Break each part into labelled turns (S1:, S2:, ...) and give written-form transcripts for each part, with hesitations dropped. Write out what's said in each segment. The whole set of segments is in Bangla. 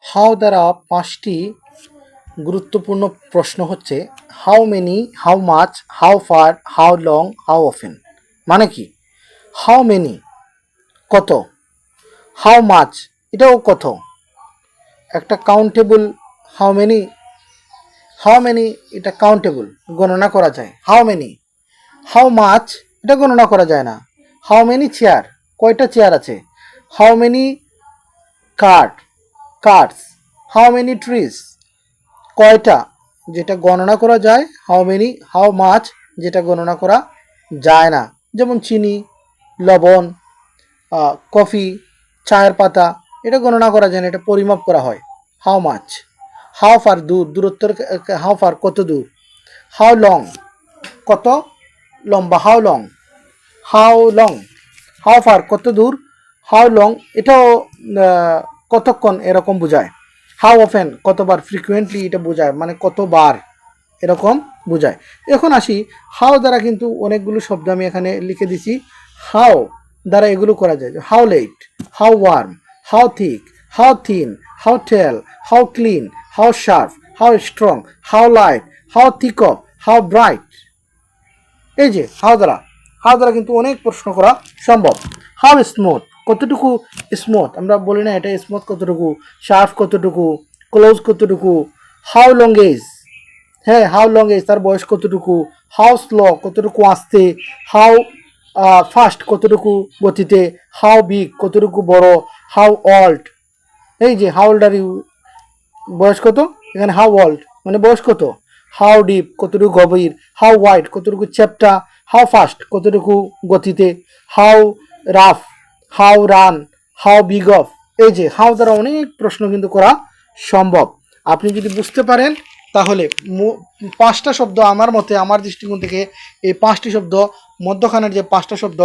S1: হাউ দ্বারা পাঁচটি গুরুত্বপূর্ণ প্রশ্ন হচ্ছে how many, how much, how far, how long, how often. মানে কি? হাউ মেনি কত, হাউ মাচ এটাও কত, একটা countable. How many, how many এটা কাউন্টেবল, গণনা করা যায়। হাউ মেনি, হাউ মাচ এটা গণনা করা যায় না। হাউ মেনি চেয়ার, কয়টা চেয়ার আছে। How many card, cards. How many trees, কয়টা, যেটা গণনা করা যায়। হাউ মেনি, হাউ মাচ যেটা গণনা করা যায় না, যেমন চিনি, লবণ, কফি, চায়ের পাতা, এটা গণনা করা যায় না, এটা পরিমাপ করা হয়। How much. হাউ ফার দূর, দূরত্বের হাউ ফার কত দূর। হাউ লং কত লম্বা, how long. How long, how far কত দূর, হাউ লং এটাও কতক্ষণ এরকম বোঝায়। হাউ অফেন কতবার, ফ্রিকুয়েন্টলি এটা বোঝায়, মানে কতবার এরকম বোঝায়। এখন আসি হাউ দ্বারা কিন্তু অনেকগুলো শব্দ আমি এখানে লিখে দিছি। হাউ দ্বারা এগুলো করা যায়। How late, how warm, how thick, how thin, how tall, how clean, how sharp, how strong, how light, how thick of, how bright. এই যে হাউ দ্বারা, হাউ দ্বারা কিন্তু অনেক প্রশ্ন করা সম্ভব। হাউ স্মুথ, কতটুকু স্মুথ, আমরা বলি না এটা স্মুথ কতটুকু, শার্প কতটুকু, ক্লোজ কতটুকু। হাউ লং এজ, হ্যাঁ হাউ লং এজ তার বয়স কতটুকু। হাউ স্লো কতটুকু আস্তে। হাউ ফাস্ট কতটুকু গতিতে। হাউ বিগ কতটুকু বড়। হাউ ওল্ড, এই যে হাউ ওল্ড আর ইউ, বয়স কত, এখানে হাউ ওল্ড মানে বয়স কত। হাউ ডিপ কতটুকু গভীর। হাউ ওয়াইড কতটুকু চ্যাপ্টা। হাউ ফাস্ট কতটুকু গতিতে। How rough, how run, how big of. এই যে হাউ দ্বারা অনেক প্রশ্ন কিন্তু করা সম্ভব। আপনি যদি বুঝতে পারেন তাহলে পাঁচটা শব্দ আমার মতে, আমার দৃষ্টিকোণ থেকে এই পাঁচটি শব্দ, মধ্যখানের যে পাঁচটা শব্দ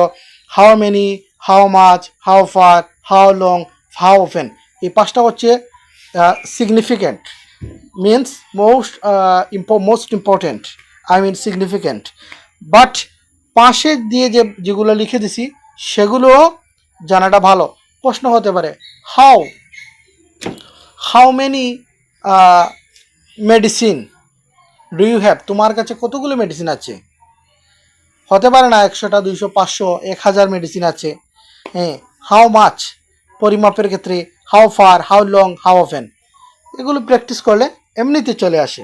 S1: how many, how much, how far, how long, how often, এই পাঁচটা হচ্ছে significant, means most important, I mean significant. But পাশে দিয়ে যেগুলো লিখে দিছি সেগুলো জানাটা ভালো। প্রশ্ন হতে পারে how, how many medicine do you have, তোমার কাছে কতগুলো মেডিসিন আছে। হতে পারে না 100টা, 200, 500, 1000 মেডিসিন আছে। হ্যাঁ, হাউ মাচ পরিমাপের ক্ষেত্রে। How far, how long, how often, এগুলো প্র্যাকটিস করলে এমনিতে চলে আসে।